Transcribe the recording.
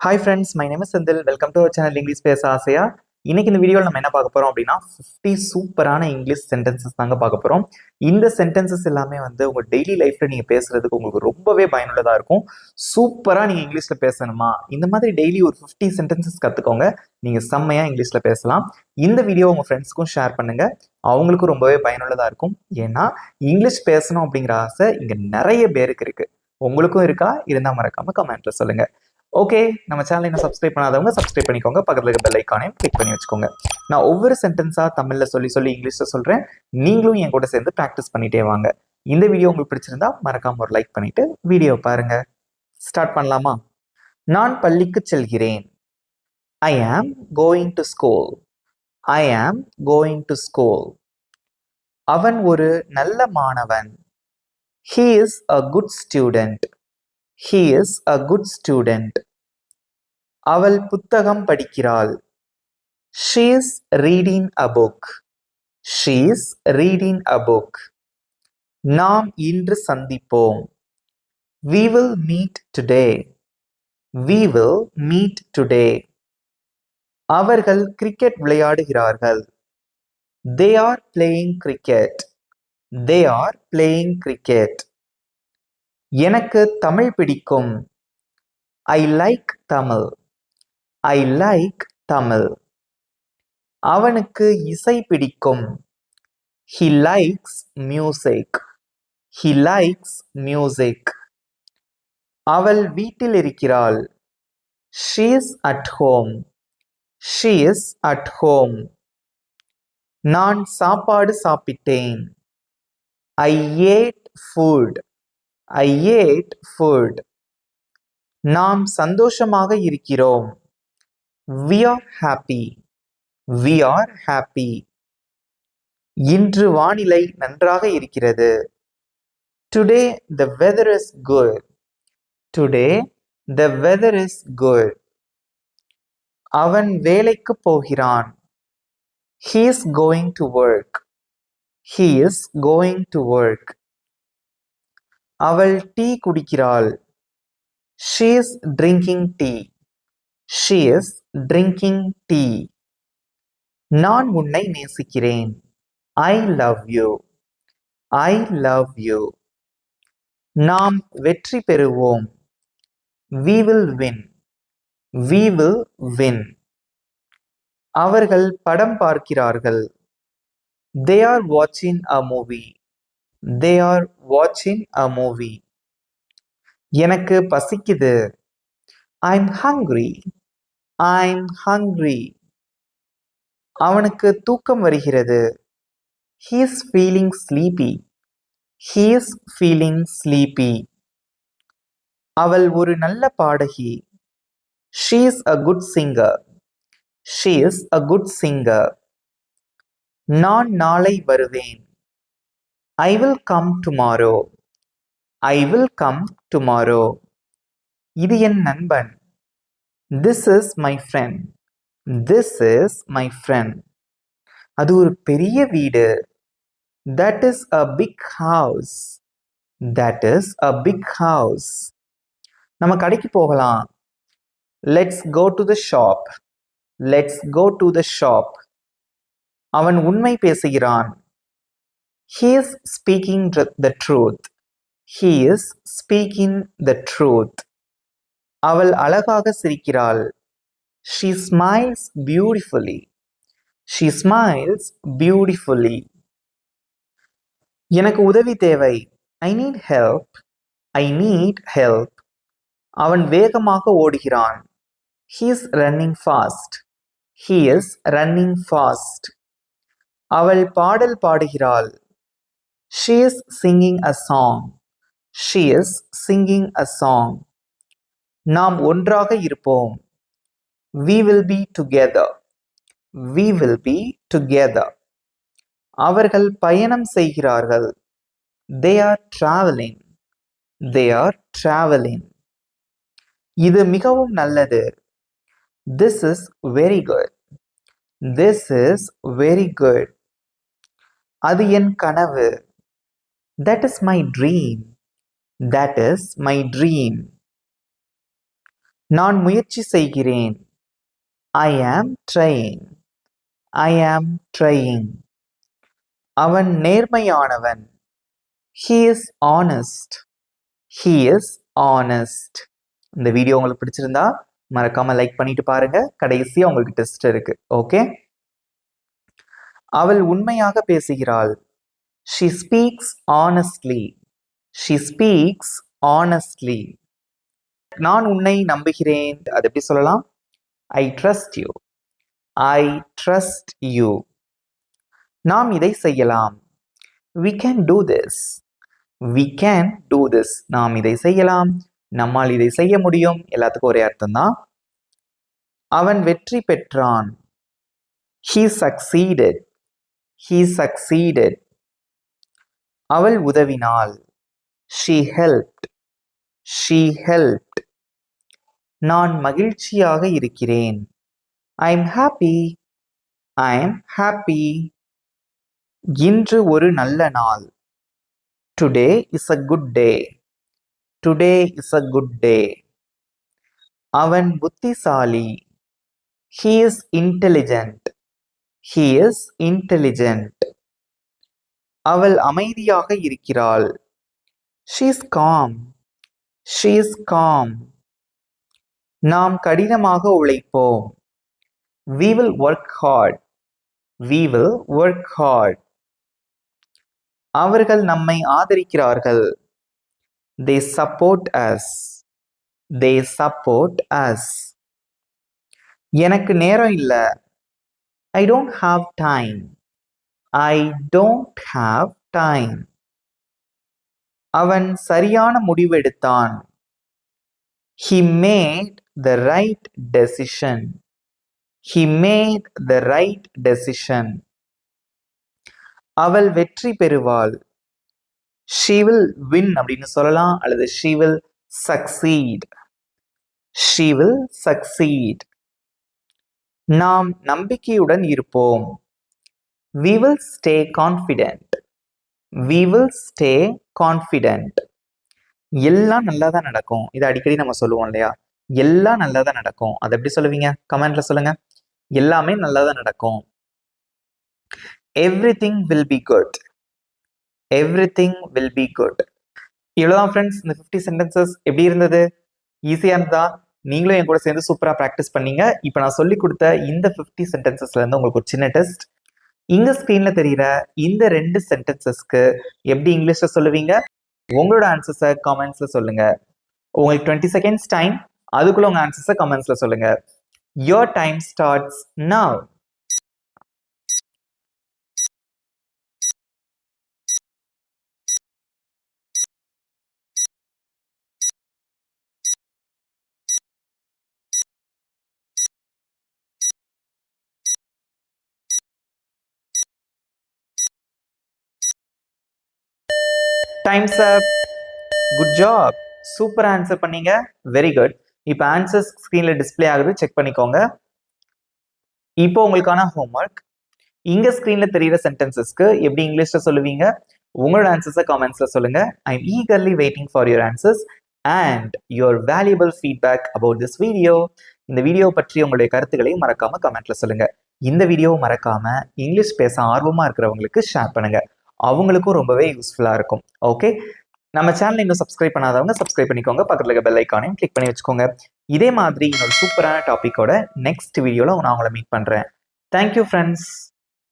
Hi friends, my name is Sendil. Welcome to our channel English Pesa Aasaiya. இன்னைக்கு இந்த வீடியோவில் நம்ம என்ன பார்க்க போறோம் அப்படின்னா 50 சூப்பரான இங்கிலீஷ் சென்டென்சஸ் தாங்க பார்க்க போறோம். இந்த சென்டென்சஸ் எல்லாமே வந்து உங்க டெய்லி லைஃப்ல நீங்க பேசுறதுக்கு உங்களுக்கு ரொம்பவே பயனுள்ளதா இருக்கும். சூப்பரா நீங்க இங்கிலீஷ்ல பேசணுமா, இந்த மாதிரி டெய்லி ஒரு 50 சென்டென்சஸ் கத்துக்கோங்க. நீங்க செம்மையா இங்கிலீஷ்ல பேசலாம். இந்த வீடியோ உங்க ஃப்ரெண்ட்ஸ்க்கும் ஷேர் பண்ணுங்க, அவங்களுக்கும் ரொம்பவே பயனுள்ளதா இருக்கும். ஏன்னா இங்கிலீஷ் பேசணும் அப்படிங்கிற ஆசை இங்க நிறைய பேருக்கு இருக்கு. உங்களுக்கும் இருக்கா? இருந்தா மறக்காம கமெண்ட்ல சொல்லுங்க. ஓகே, நம்ம சேனலை இன்னும் சப்ஸ்கிரைப் பண்ணாதவங்க சப்ஸ்கிரைப் பண்ணிக்கோங்க, பக்கத்தில் இருக்க பெல் ஐக்கானையும் கிளிக் பண்ணி வச்சுக்கோங்க. நான் ஒவ்வொரு சென்டென்ஸா தமிழ்ல சொல்லி இங்கிலீஷ்ல சொல்றேன். நீங்களும் என் கூட சேர்ந்து ப்ராக்டிஸ் பண்ணிட்டே வாங்க. இந்த வீடியோ உங்களுக்கு பிடிச்சிருந்தா மறக்காம ஒரு லைக் பண்ணிட்டு வீடியோ பாருங்க. ஸ்டார்ட் பண்ணலாமா? நான் பள்ளிக்கு செல்கிறேன். ஐ am going to school. I am going to school. அவன் ஒரு நல்ல மாணவன். He is a good student. He is a good student. அவள் புத்தகம் படிக்கிறாள். She is reading a book. She is reading a book. நாம் இன்று சந்திப்போம். We will meet today. We will meet today. அவர்கள் cricket விளையாடுகிறார்கள். They are playing cricket. They are playing cricket. எனக்கு தமிழ் பிடிக்கும். I like Tamil. I like Tamil. அவனுக்கு இசை பிடிக்கும். He likes music. He likes music. அவள் வீட்டில் இருக்கிறாள். She is at home. She is at home. நான் சாப்பாடு சாப்பிட்டேன். I ate food. I ate food. நாம் சந்தோஷமாக இருக்கிறோம். We are happy. We are happy. இன்று வானிலை நன்றாக இருக்கிறது. Today the weather is good. Today the weather is good. அவன் வேலைக்கு போகிறான். He is going to work. He is going to work. அவள் tea குடிக்கிறாள். She is drinking tea. She is drinking tea. நான் உன்னை நேசிக்கிறேன். I love you. I love you. நாம் வெற்றி பெறுவோம். We will win. We will win. அவர்கள் படம் பார்க்கிறார்கள். They are watching a movie. They are watching a movie. எனக்கு பசிக்குது. I'm hungry. I'm hungry. அவனுக்கு தூக்கம் வருகிறது. He is feeling sleepy. He is feeling sleepy. அவள் ஒரு நல்ல பாடகி. She is a good singer. She is a good singer. நான் நாளை வருவேன். I will come tomorrow. I will come tomorrow. இது என் நண்பன். This is my friend. This is my friend. அது ஒரு பெரிய வீடு. That is a big house. That is a big house. நம்ம கடைக்கு போகலாம். Let's go to the shop. Let's go to the shop. அவன் உண்மை பேசுகிறான். He is speaking the truth. He is speaking the truth. அவள் அழகாக சிரிக்கிறாள். She smiles beautifully. She smiles beautifully. எனக்கு உதவி தேவை. I need help. I need help. அவன் வேகமாக ஓடுகிறான். He is running fast. He is running fast. அவள் பாடல் பாடுகிறாள். She is singing a song. She is singing a song. நாம் ஒன்றாக இருப்போம். We will be together. We will be together. அவர்கள் பயணம் செய்கிறார்கள். They are traveling. They are traveling. இது மிகவும் நல்லது. This is very good. This is very good. அது என் கனவு. That is my dream. That is my dream. நான் முயற்சி செய்கிறேன். I am trying. I am trying. அவன் நேர்மையானவன். He is honest. He is honest. இந்த வீடியோ உங்களுக்கு பிடிச்சிருந்தா மறக்காம லைக் பண்ணிட்டு பாருங்க. கடைசியா உங்களுக்கு டெஸ்ட் இருக்கு. ஓகே. அவள் உண்மையாக பேசுகிறாள். She speaks honestly. She speaks honestly. நான் உன்னை நம்புகிறேன். அது எப்படி சொல்லலாம்? I trust you. I trust you. நாம் இதை செய்யலாம். We can do this. We can do this. நாம் இதை செய்யலாம். நம்மால் இதை செய்ய முடியும். எல்லாத்துக்கும் ஒரே அர்த்தம் தான். அவன் வெற்றி பெற்றான். He succeeded. He succeeded. அவள் உதவினாள். She helped. She helped. நான் மகிழ்ச்சியாக இருக்கிறேன். I'm happy. I'm happy. இன்று ஒரு நல்ல நாள். Today is a good day. Today is a good day. அவன் புத்திசாலி. He is intelligent. He is intelligent. அவள் அமைதியாக இருக்கிறாள். She is calm. She is calm. நாம் கடினமாக உழைப்போம். We will work hard. We will work hard. அவர்கள் நம்மை ஆதரிக்கிறார்கள். They support us. They support us. எனக்கு நேரம் இல்ல. I don't have time. I don't have time. அவன் சரியான முடிவு எடுத்தான். He made the right decision. He made the right decision. அவள் வெற்றி பெறுவாள். She will win அப்படின்னு சொல்லலாம், அல்லது she will succeed. She will succeed. நாம் நம்பிக்கையுடன் இருப்போம். We will stay confident. We will stay confident. எல்லாம் நல்லா தான் நடக்கும். இது அடிக்கடி நம்ம சொல்லுவோம் இல்லையா? எல்லாம் நல்லா தான் நடக்கும். அதை எப்படி சொல்லுவீங்க? கமெண்ட்ல சொல்லுங்க. எல்லாமே நல்லா தான் நடக்கும். Everything will be good. Everything will be good. இவ்வளவுதான் ஃப்ரெண்ட்ஸ். இந்த 50 சென்டென்சஸ் எப்படி இருந்தது? ஈஸியா இருந்தா நீங்களும் என் கூட சேர்ந்து சூப்பரா ப்ராக்டிஸ் பண்ணீங்க. இப்போ நான் சொல்லி கொடுத்த இந்த 50 சென்டென்சஸ்ல இருந்து உங்களுக்கு ஒரு சின்ன டெஸ்ட். இங்க ஸ்கிரீன்ல தெரியுற இந்த 2 சென்டென்சஸ்க்கு எப்படி இங்கிலீஷ்ல சொல்லுவீங்க? உங்களோட ஆன்சர்ஸை கமெண்ட்ஸ்ல சொல்லுங்க. உங்களுக்கு 20 செகண்ட்ஸ் டைம். அதுக்குள்ள உங்க ஆன்சர்ஸை கமெண்ட்ஸ்ல சொல்லுங்க. Your time starts now. Times up. Good job. Super answer பண்ணீங்க. Very good. இப்போ ஆன்சர்ஸ் ஸ்க்ரீன்ல டிஸ்பிளே ஆகுது, செக் பண்ணிக்கோங்க. இப்போ உங்களுக்கான ஹோம்ஒர்க். இங்க ஸ்க்ரீன்ல தெரியுற சென்டென்சஸ்க்கு எப்படி இங்கிலீஷ்ல சொல்லுவீங்க? உங்களோட ஆன்சர்ஸை கமெண்ட்ஸ்ல சொல்லுங்க. I am eagerly waiting for your answers and your valuable feedback about this video. இந்த வீடியோ பற்றி உங்களுடைய கருத்துக்களையும் மறக்காம கமெண்ட்ல சொல்லுங்க. இந்த வீடியோவை மறக்காம இங்கிலீஷ் பேச ஆர்வமா இருக்கிறவங்களுக்கு ஷேர் பண்ணுங்க. அவங்களுக்கும் ரொம்பவே யூஸ்ஃபுல்லா இருக்கும். ஓகே. நம்ம சேனல் இன்னும் சப்ஸ்கிரைப் பண்ணாதவங்க சப்ஸ்கிரைப் பண்ணிக்கோங்க. பக்கத்துல இருக்க பெல் ஐக்கானையும் கிளிக் பண்ணி வச்சுக்கோங்க. இதே மாதிரி இன்னொரு சூப்பரான டாபிக்கோட நெக்ஸ்ட் வீடியோல நான் உங்களை மீட் பண்றேன். Thank you friends.